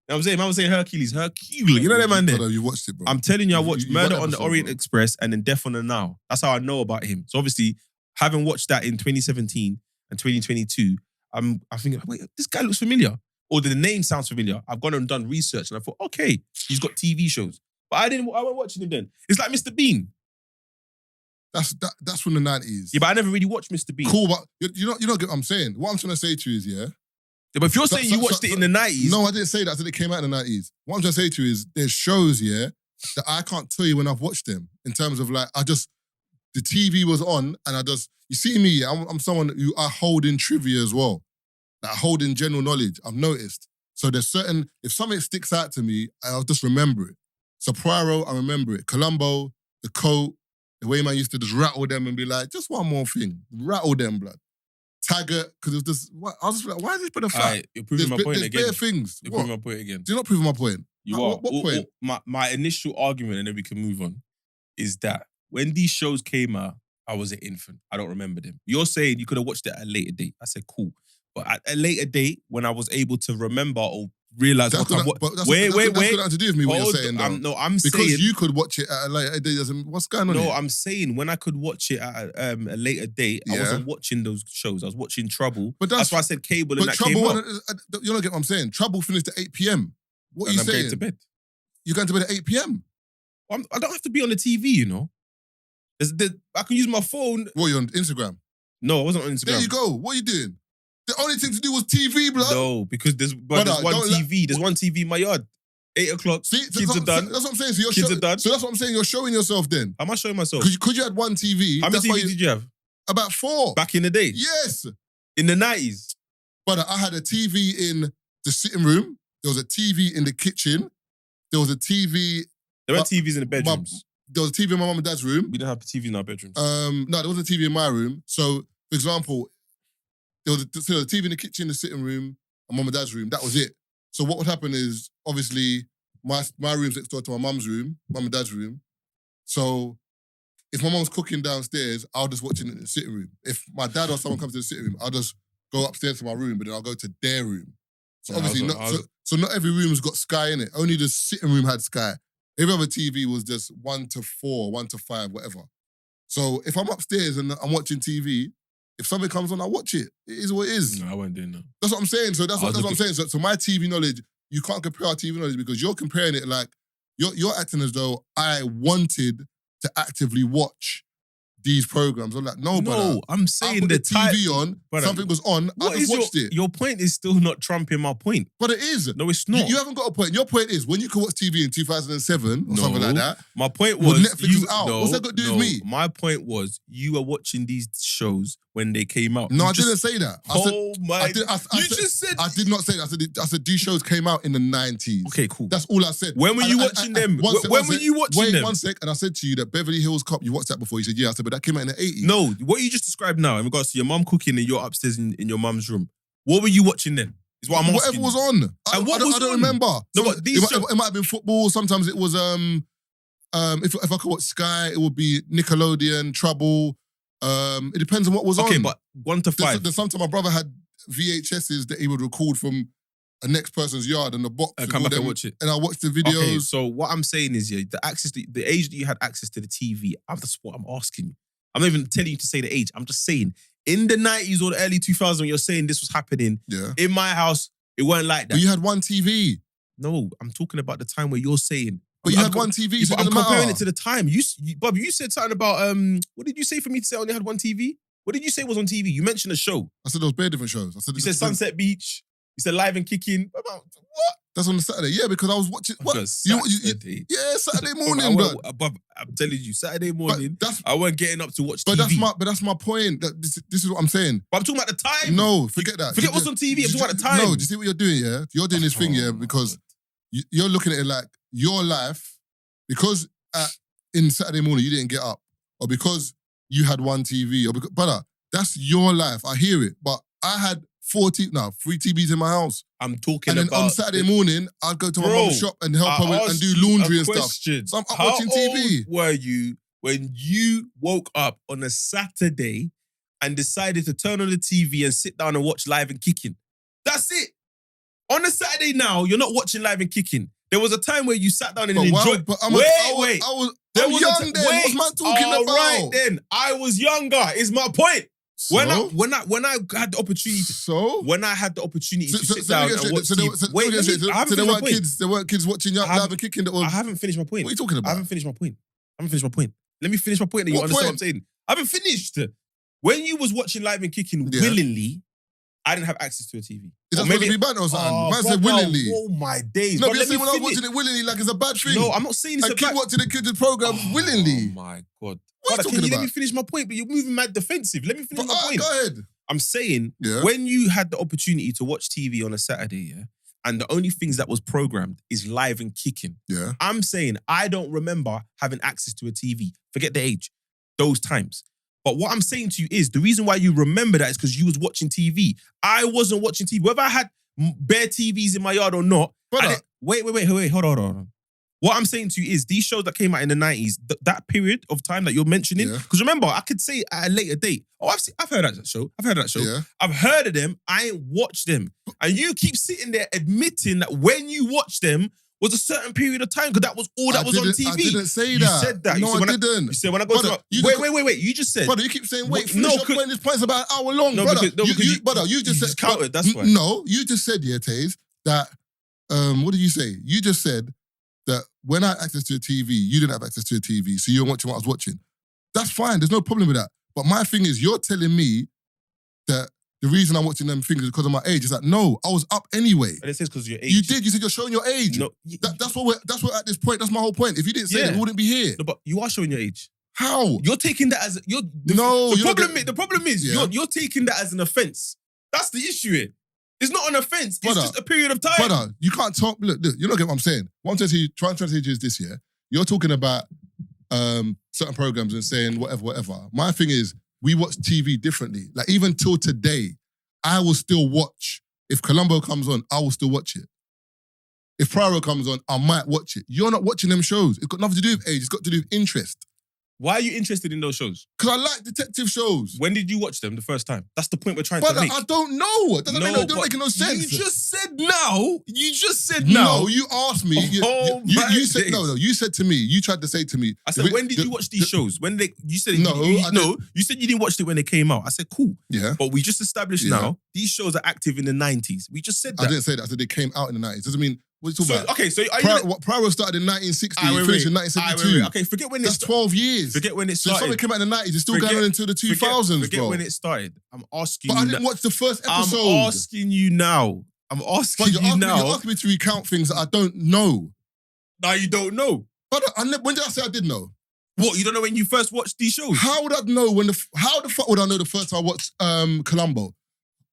what I'm saying? I was saying Hercules. Hercule. You know that man there? Brother, you watched it, bro. I'm telling you, I watched You Murder got on the episode, Orient bro. Express and then Death on the Nile. That's how I know about him. So obviously, having watched that in 2017 and 2022, I'm thinking, wait, this guy looks familiar. Or the name sounds familiar. I've gone and done research and I thought, okay, he's got TV shows. But I wasn't watching him then. It's like Mr. Bean. That's from the 90s. Yeah, but I never really watched Mr. Bean. Cool, but you don't get what I'm saying. What I'm trying to say to you is, yeah. Yeah, but if you're saying you watched it in the 90s. No, I didn't say that. I said it came out in the 90s. What I'm trying to say to you is there's shows, yeah, that I can't tell you when I've watched them in terms of like, the TV was on and you see me, yeah, I'm someone who I hold in trivia as well. Like I hold in general knowledge, I've noticed. So there's certain, if something sticks out to me, I'll just remember it. So Poirot, I remember it. Columbo, The Coat, the way man used to just rattle them and be like, just one more thing. Rattle them, blood. Taggart, because it was just, I was just like, why is this been a fact? Alright, you're proving my point there's again. bare things. You're What? proving my point again. Do you not prove my point? You are. What point? My initial argument, and then we can move on, is that when these shows came out, I was an infant. I don't remember them. You're saying you could have watched it at a later date. I said, cool. But at a later date, when I was able to remember or realize That's what got wait. nothing to do with me, what you're saying, though. I'm because saying... you could watch it at a later date. What's going on here? I'm saying when I could watch it at a later date, I wasn't watching those shows. I was watching Trouble. But that's why I said cable and that Trouble, came out. You don't get what I'm saying. Trouble finished at 8 p.m. What are you I'm saying? going to bed. You're going to bed at 8 p.m.? I don't have to be on the TV, you know. I can use my phone. What, you're on Instagram? No, I wasn't on Instagram. There you go. What are you doing? The only thing to do was TV, blood. No, because there's one TV. There's one TV in my yard. 8 o'clock. See, kids are done. That's what I'm saying. So kids are done. So that's what I'm saying. You're showing yourself then. How am I showing myself? Because you had one TV. How many TVs did you have? About 4. Back in the day? Yes. In the 90s? Brother, I had a TV in the sitting room. There was a TV in the kitchen. There was a TV... There were TVs in the bedrooms. There was a TV in my mum and dad's room. We didn't have TV in our bedrooms. No, there wasn't a TV in my room. So, for example, there was a TV in the kitchen, the sitting room, and mum and dad's room. That was it. So what would happen is, obviously, my room's next door to my mum's room, mum and dad's room. So if my mum's cooking downstairs, I'll just watch it in the sitting room. If my dad or someone comes to the sitting room, I'll just go upstairs to my room, but then I'll go to their room. So obviously, so not every room's got Sky in it. Only the sitting room had Sky. Every other TV was just 1 to 4, 1 to 5, whatever. So if I'm upstairs and I'm watching TV, if something comes on, I watch it. It is what it is. No, I wasn't doing that. That's what I'm saying. So that's what I'm saying. So my TV knowledge, you can't compare our TV knowledge because you're comparing it like, you're acting as though I wanted to actively watch these programs. I'm like, no, brother. No, I'm saying I put the TV on, brother, something was on, I just watched it. Your point is still not trumping my point. But it is. No, it's not. You haven't got a point. Your point is when you could watch TV in 2007 or something like that. My point was Netflix was out. What's that got to do with me? My point was you were watching these shows when they came out. No, I didn't say that. I did not say that. I said these shows came out in the 90s. Okay, cool. That's all I said. When were you watching them? When were you watching them? Wait 1 sec. And I said to you that Beverly Hills Cop, you watched that before. You said, yeah. I said, but that came out in the 80s. No, what you just described now in regards to your mum cooking and you're upstairs in your mum's room. What were you watching then? Is what I'm asking. Whatever was on. I don't remember. No, but it might have been football. Sometimes it was if I could watch Sky, it would be Nickelodeon, Trouble. It depends on what was on. Okay, but 1 to 5. There's sometimes my brother had VHSs that he would record from a next person's yard and the box. And come back and watch it. And I watched the videos. Okay, so what I'm saying is, the age that you had access to the TV, that's what I'm asking you. I'm not even telling you to say the age. I'm just saying, in the 90s or the early 2000s, when you're saying this was happening, in my house, it weren't like that. But you had one TV. No, I'm talking about the time where you're saying. But you had one TV, so I'm comparing it to the time. Bob, you said something about, what did you say for me to say I only had one TV? What did you say was on TV? You mentioned a show. I said there was bare different shows. You said Sunset Beach. You said Live and Kicking. What? That's on the Saturday. Yeah, because I was watching. What? Saturday. Saturday morning, bro. I'm telling you, Saturday morning, I weren't getting up to watch TV. That's my point. This is what I'm saying. But I'm talking about the time. No, forget that. Forget what's on TV. I'm talking about the time. No, do you see what you're doing, yeah? You're doing this thing, yeah, because you're looking at it like your life, because in Saturday morning you didn't get up, or because you had one TV, or because, brother, that's your life. I hear it, but I had 3 TVs in my house. I'm talking and then about... on Saturday morning, I'd go to my mum's shop and help her and do laundry and stuff. So I'm up watching TV. How old were you when you woke up on a Saturday and decided to turn on the TV and sit down and watch Live and Kicking? That's it. On a Saturday now, you're not watching Live and Kicking. There was a time where you sat down and enjoyed... I'm young then. What's man talking about? All right then. I was younger, is my point. So? When I had the opportunity to sit down and watch TV. There weren't kids watching Live and Kicking. I haven't finished my point. What are you talking about? I haven't finished my point. Let me finish my point and you understand what I'm saying. I haven't finished. When you was watching Live and Kicking willingly, I didn't have access to a TV. Is that supposed to be bad or something? Man said willingly. Oh my days. No, but you're saying when I was watching it willingly like it's a bad thing. No, I'm not saying it's a bad thing. watching the kids' programs willingly. Oh my God. What are you talking about? Let me finish my point, but you're moving mad defensive. Let me finish my point. Go ahead. I'm saying, when you had the opportunity to watch TV on a Saturday, and the only things that was programmed is Live and Kicking. Yeah. I'm saying I don't remember having access to a TV. Forget the age. Those times. But what I'm saying to you is, the reason why you remember that is because you was watching TV. I wasn't watching TV. Whether I had bare TVs in my yard or not. Wait, hold on. What I'm saying to you is, these shows that came out in the 90s, that period of time that you're mentioning, because remember, I could say at a later date, I've heard that show. Yeah. I've heard of them. I ain't watched them. And you keep sitting there admitting that when you watched them was a certain period of time, because that was all that was on TV. I didn't say you that. Said that. No, I didn't. You said when I go to... Wait. You just said... Brother, you keep saying, finish your point. This point's about an hour long, no, brother. Because you just said... counted, that's why. No, you just said, Taze, that... what did you say? You just said that when I had access to a TV, you didn't have access to a TV, so you weren't watching what I was watching. That's fine. There's no problem with that. But my thing is, you're telling me that the reason I'm watching them things is because of my age. It's like, no, I was up anyway. And it says because of your age. You did. You said you're showing your age. No, that's what at this point. That's my whole point. If you didn't say that, we wouldn't be here. No, but you are showing your age. How? You're taking that as the problem is you're taking that as an offense. That's the issue here. It's not an offense. It's just a period of time. Brother, you can't talk. Look, you're not getting what I'm saying. What I'm trying to say to you is this, yeah? You're talking about certain programs and saying whatever. My thing is, we watch TV differently. Like, even till today, I will still watch. If Columbo comes on, I will still watch it. If Pryor comes on, I might watch it. You're not watching them shows. It's got nothing to do with age. It's got to do with interest. Why are you interested in those shows? Because I like detective shows. When did you watch them the first time? That's the point we're trying to make. I don't know. It doesn't make no sense. You just said now. No, you asked me. You said no. You said to me. You tried to say to me. I said, when did you watch these shows? You said no. You said you didn't watch it when they came out. I said, cool. Yeah. But we just established now these shows are active in the 90s. We just said that. I didn't say that. I said they came out in the 90s. Doesn't mean. What are you talking about? Okay, so Pryor started in 1960, finished in 1972. Okay, forget when That's 12 years. Forget when it So started. if something came out in the 90s, it's still going on until the 2000s, forget bro. when it started. I'm asking you. But I didn't watch the first episode. I'm asking you now. You're asking me to recount things that I don't know. Now you don't know. But when did I say I did know? What, you don't know when you first watched these shows? How would I know how the fuck would I know the first time I watched Columbo?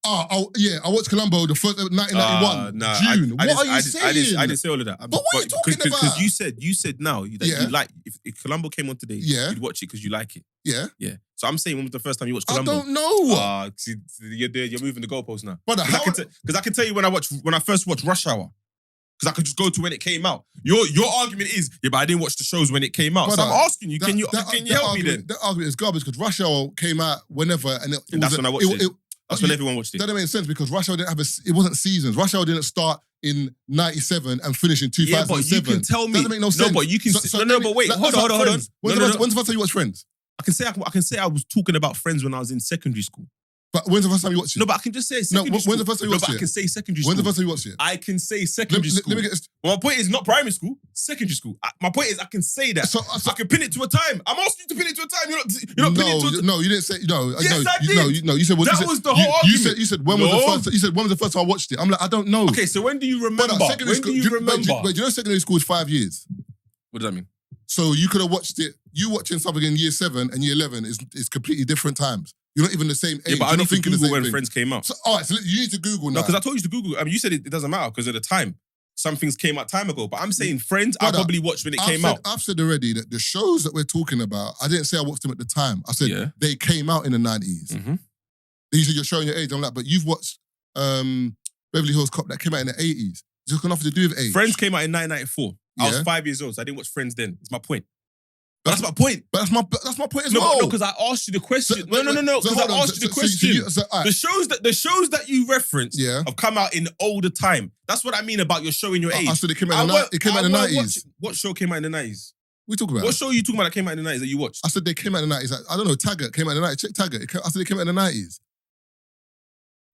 I watched Columbo the first 1991 June. What are you saying? I didn't say all of that. But what are you talking about? Because you said now that you like if Columbo came on today, you'd watch it because you like it. Yeah. So I'm saying, when was the first time you watched Columbo? I don't know. You're moving the goalposts now. Because I can tell you when I first watched Rush Hour. Because I could just go to when it came out. Your argument is, but I didn't watch the shows when it came out. So I'm asking you, can you help me then? That argument is garbage because Rush Hour came out whenever, and that's when I watched it. That's when everyone watched it. That doesn't make sense because Rush Hour it wasn't seasons. Rush Hour didn't start in 97 and finish in 2007. Yeah, but you can tell me. Doesn't make no sense. No, but you can. But wait, hold on. When's the first time you watched Friends? I can say I was talking about Friends when I was in secondary school. But when's the first time you watched it? No, but I can just say secondary school. When's the first time you watched it? No, but I can say secondary school. When's the first time you watched it? I can say secondary school. Let me get this. Well, my point is not primary school, secondary school. My point is I can say that. So I can pin it to a time. I'm asking you to pin it to a time. You're not pinning it to a time. No, you didn't say no. Yes, I did. No, you said that was the whole argument. You said when was the first? You said when was the first time I watched it? I'm like, I don't know. Okay, so when do you remember? When do you remember? Wait, do you know secondary school is 5 years? What does that mean? So you could have watched it. You watching something in year 7 and year 11 is completely different times. You're not even the same age. Yeah, but I need to Google when Friends came out. So, all right, so you need to Google now. No, because I told you to Google. I mean, you said it doesn't matter because of the time. some things came out time ago. But I'm saying Friends, I Brother, probably watched when it came out. I've said already that the shows that we're talking about, I didn't say I watched them at the time. I said Yeah. they came out in the 90s. Mm-hmm. You said you're showing your age. I'm like, but you've watched Beverly Hills Cop that came out in the 80s. It's got nothing to do with age. Friends came out in 1994. I was Yeah. 5 years old, so I didn't watch Friends then. It's my point. But that's my point. But that's my point as No, well. because I asked you the question. So- No. Because hold I on. asked you the So question. alright. The shows that you referenced Yeah. have come out in older time. That's what I mean about you're showing your age. I said it came out in the 90s. What show came out in the 90s? What are you talking about? What show are you talking about that came out in the 90s that you watched? I said they came out in the 90s. I don't know, Taggart came out in the 90s. Check Taggart. I said they came out in the 90s.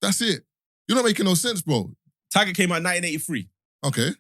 That's it. You're not making no sense, bro. Tiger came out in 1983. Okay.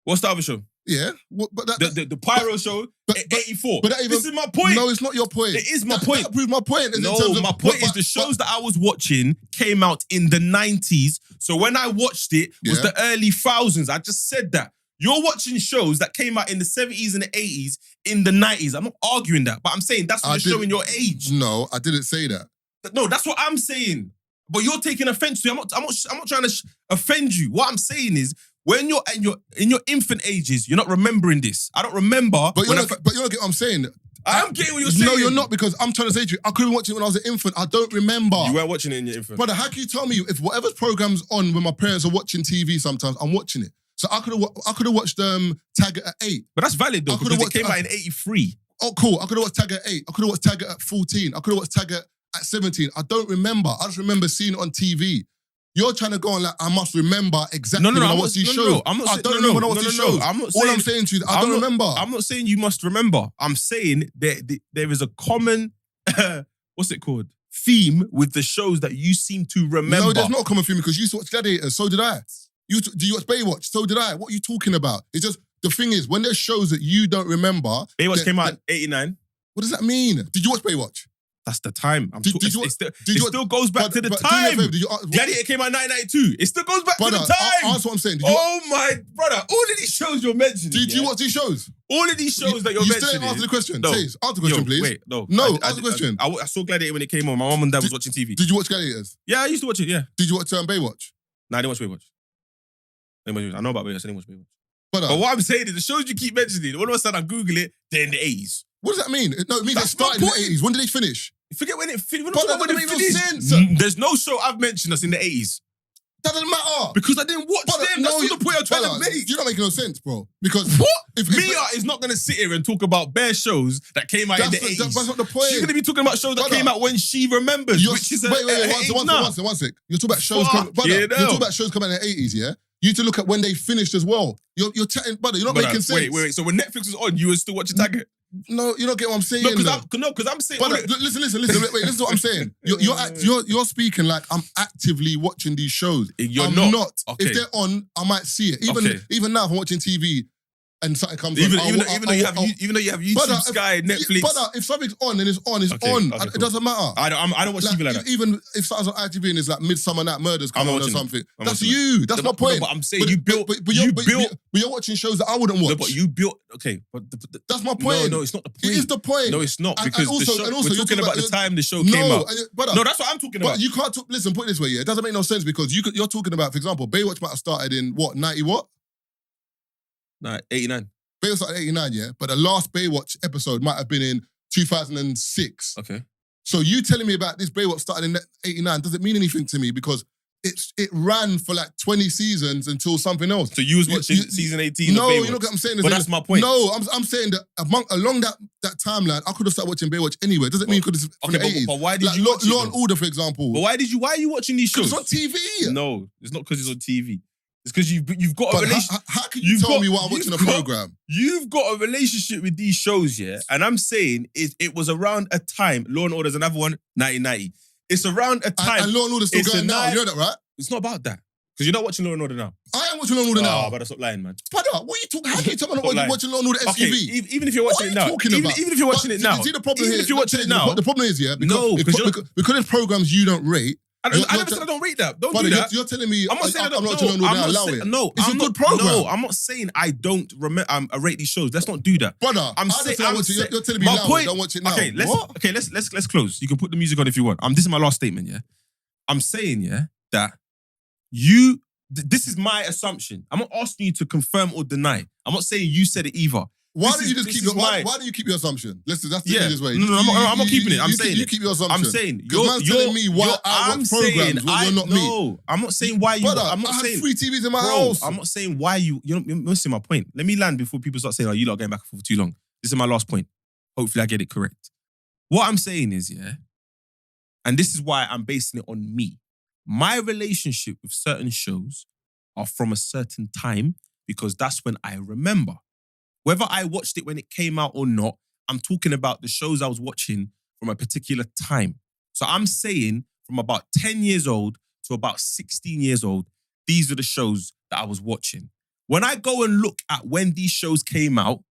What's the other show? Yeah. But that, The Pyro show, but- 84. but that even- This is my point. No, it's not your point. It is my That point. proves my point. in No, terms of- my point is but- the shows that I was watching came out in the 90s. So when I watched it was Yeah. the early thousands. I just said that. You're watching shows that came out in the 70s and the 80s, in the 90s. I'm not arguing that, but I'm saying that's when you're showing your age. No, I didn't say that. No, that's what I'm saying. But you're taking offense to me. I'm not trying to offend you. What I'm saying is, when you're in your infant ages, you're not remembering this. I don't remember. But you don't get what I'm saying. I'm getting what you're saying. No, you're not, because I'm trying to say to you, I couldn't watch it when I was an infant. I don't remember. You weren't watching it in your infant. Brother, how can you tell me if whatever's program's on when my parents are watching TV sometimes, I'm watching it? So I could have watched Taggart at 8. But that's valid though, I could've because it watched- came out in 83. Oh, cool. I could have watched Taggart at 8. I could have watched Taggart at 14. I could have watched Taggart at 17. I don't remember. I just remember seeing it on TV. You're trying to go on like, I must remember exactly when I watch these shows. I'm not I saying- don't remember when I watch these shows. I'm not All saying- I'm saying to you, I don't remember. I'm not saying you must remember. I'm saying there is a common, what's it called? Theme with the shows that you seem to remember. No, there's not a common theme because you used to watch Gladiators, so did I. Do you watch Baywatch? So did I. What are you talking about? It's just, the thing is, when there's shows that you don't remember... Baywatch came out in 89. What does that mean? Did you watch Baywatch? That's the time. It still goes back to the but time. do me a favor, Gladiator came out in 1992. It still goes back to the time. Answer what I'm saying. Oh my brother! All of these shows you're mentioning. Do you watch these shows? All of these shows that you're you mentioning. still ain't answer the question. No. Please, answer the question, please. Wait, no. Answer the question. I saw Gladiator when it came on. My mom and dad was watching TV. Did you watch Gladiators? Yeah, I used to watch it, yeah. Did you watch Baywatch? Nah, I didn't watch Baywatch. I know about Baywatch, I didn't watch Baywatch. But what I'm saying is the shows you keep mentioning, all of a sudden I Google it, they're in the 80s. what does that mean? No, it means they That's my started in the point. 80s. When did they finish? Forget when it finished. When But that it doesn't make no finished. sense. There's no show I've mentioned that's in the 80s. That doesn't matter. Because I didn't watch Brother, them. That's not the point I'm trying to make. You're not making no sense, bro. Because What? If Mia is not going to sit here and talk about bare shows that came out in the 80s. That's not the point. She's going to be talking about shows that Brother, came out when she remembers, which is wait, one sec. You're talking about shows coming. Brother, you're talking about shows coming out in the 80s, yeah? You need to look at when they finished as well. You're chatting, brother. You're not making sense. Wait. So when Netflix was on, you were still watching Taggart? No, you don't get what I'm saying. No, because I'm saying. Brother, listen. Wait, this is what I'm saying. You're speaking like I'm actively watching these shows. You're I'm not. Okay. If they're on, I might see it. Even now, if I'm watching TV and something comes Even on, though you have YouTube, Brother, Sky, Netflix. Brother, if something's on, then it's on. It's Okay, on. okay, It cool. doesn't matter. I don't watch TV like that. Even if something's on ITV and it's like Midsummer Night Murders I'm coming not on or watching that. something, I'm that's watching you. That's my point. But I'm saying you built. But you're watching shows that I wouldn't watch. No, but you built. Okay, but that's my point. No, it's not the point. It is the point. No, it's not And because also, we're talking about the time the show came out. No, that's what I'm talking about. But you can't listen. Put it this way, yeah. It doesn't make no sense because you're talking about, for example, Baywatch might have started in what 90 what? Nah, 89. Baywatch started in 89, yeah. But the last Baywatch episode might have been in 2006. Okay. So you telling me about this Baywatch started in 89 doesn't mean anything to me because it ran for like 20 seasons until something else. So you was watching season 18 No, of Baywatch? you know what I'm saying? But that's my point. No, I'm saying that along that timeline, I could have started watching Baywatch anyway. It doesn't mean you could have from the 80s. But why did like you watch it? Law and Order, for example. But why are you watching these shows? It's on TV. No, it's not because it's on TV. It's because you've got a But relationship. how can you tell me why I'm watching a program? You've got a relationship with these shows, yeah? And I'm saying it was around a time, Law and Order's another one, 1990. It's around a time. And Law and Order's still it's going now. You know that, right? It's not about that. Because you're not watching Law and Order now. I am watching Law and Order now. Oh, but stop lying, man. Brother, what are you talking? How can you tell me I'm not watching Law and Order SUV? Okay, even if you're watching it now. What are you talking about? Even if you're watching it now. See the problem even here? if you're watching it now. The problem is, yeah, No, because there's programs you don't rate. I never said I don't rate that. Don't do that. You're telling me I'm not saying I'm not watching Law and Order now. Allow it. No, it's a good program. No, I'm not saying I don't rate these shows. Let's not do that. Brother, you're telling me allow it. Don't watch it now. Okay, let's close. You can put the music on if you want. This is my last statement, yeah? I'm saying, yeah, that you this is my assumption. I'm not asking you to confirm or deny. I'm not saying you said it either. Why do you keep your assumption? Listen, that's the easiest way. No, I'm not keeping it. I'm saying you keep your assumption. I'm saying you're telling me why I watch programs when you're not me. No, I'm not saying why you. Brother, I'm not I saying have 3 TVs in my house. I'm not saying why you. You're missing my point. Let me land before people start saying, "Oh, you lot are going back and forth for too long." This is my last point. Hopefully, I get it correct. What I'm saying is, and this is why I'm basing it on me. My relationship with certain shows are from a certain time because that's when I remember. Whether I watched it when it came out or not, I'm talking about the shows I was watching from a particular time. So I'm saying from about 10 years old to about 16 years old, these are the shows that I was watching. When I go and look at when these shows came out,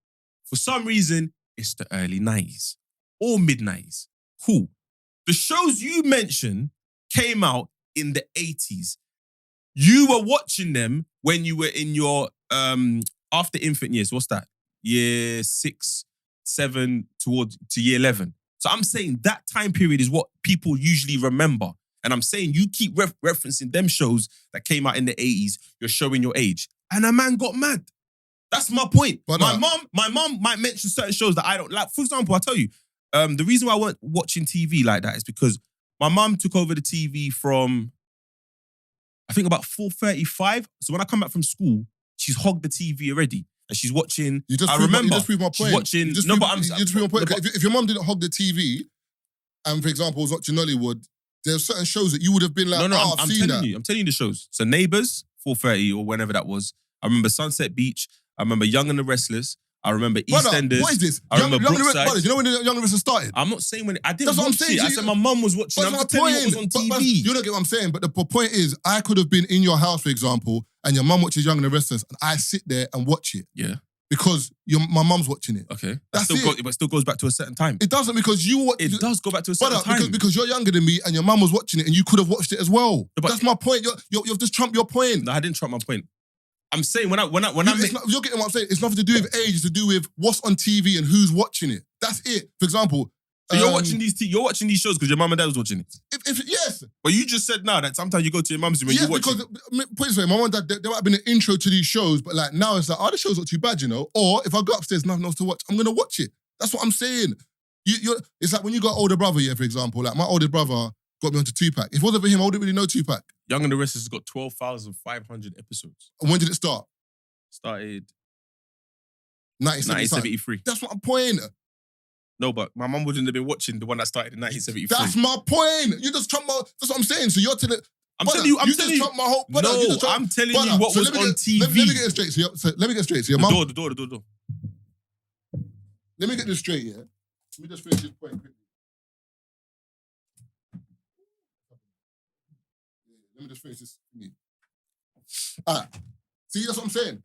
for some reason, it's the early 90s or mid-90s. Cool. The shows you mentioned came out in the 80s. You were watching them when you were in your after infant years. What's that? Year 6, 7 to year 11. So I'm saying that time period is what people usually remember. And I'm saying you keep referencing them shows that came out in the 80s. You're showing your age. And a man got mad. That's my point. But my mom might mention certain shows that I don't like. For example, I'll tell you, the reason why I weren't watching TV like that is because my mom took over the TV from, I think, about 4:35. So when I come back from school, she's hogged the TV already. And she's watching. You just proved my point. She's watching. If your mum didn't hog the TV, and for example was watching Nollywood, there's certain shows that you would have been like, I'm I've seen that. I'm telling you the shows. So Neighbours, 4:30 or whenever that was. I remember Sunset Beach. I remember Young and the Restless. I remember EastEnders. What is this? I remember Brookside. You know when Young and the Restless started? I'm not saying when I didn't watch it. I said my mum was watching. I'm just telling you what was on TV. You don't get what I'm saying. But the point is, I could have been in your house, for example, and your mum watches Young and the Restless, and I sit there and watch it. Yeah. Because my mum's watching it. Okay. That's it. But it still goes back to a certain time. It doesn't because you watch. It does go back to a certain time. Because you're younger than me and your mum was watching it and you could have watched it as well. That's my point. You've just trumped your point. No, I didn't trump my point. I'm saying when I'm you're getting what I'm saying. It's nothing to do with age. It's to do with what's on TV and who's watching it. That's it. For example. So you're watching these shows because your mum and dad was watching it? Yes. But you just said now that sometimes you go to your mum's when you watch it. Because, put it this way, my mum and dad, there might have been an intro to these shows, but like now it's like, the show's not too bad, you know? Or if I go upstairs, nothing else to watch, I'm going to watch it. That's what I'm saying. It's like when you got an older brother, for example, like my older brother got me onto Tupac. If it wasn't for him, I wouldn't really know Tupac. Young and the Restless has got 12,500 episodes. And when did it start? Started 1973. That's what I'm pointing. No, but my mum wouldn't have been watching the one that started in 1973. That's my point. You just trump my... That's what I'm saying. So you're telling... I'm telling you... Trump my whole... No, I'm telling you what was on TV. Let me get it straight. Let me get straight. So your mum... The door. Let me get this straight, yeah? Let me just finish this point quickly. Let me just finish this. Alright. See, that's what I'm saying.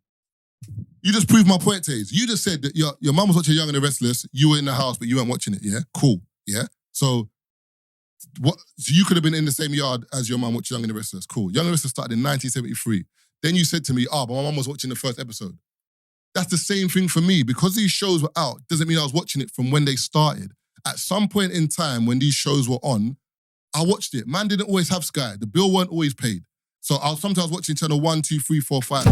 You just proved my point, Taze. You just said that your mum was watching Young and the Restless, you were in the house, but you weren't watching it, yeah? Cool, yeah? So you could have been in the same yard as your mum watching Young and the Restless. Cool. Young and the Restless started in 1973. Then you said to me, but my mum was watching the first episode. That's the same thing for me. Because these shows were out, doesn't mean I was watching it from when they started. At some point in time when these shows were on, I watched it. Man didn't always have Sky. The bill weren't always paid. So I was sometimes watching channel 1, 2, 3, 4, 5.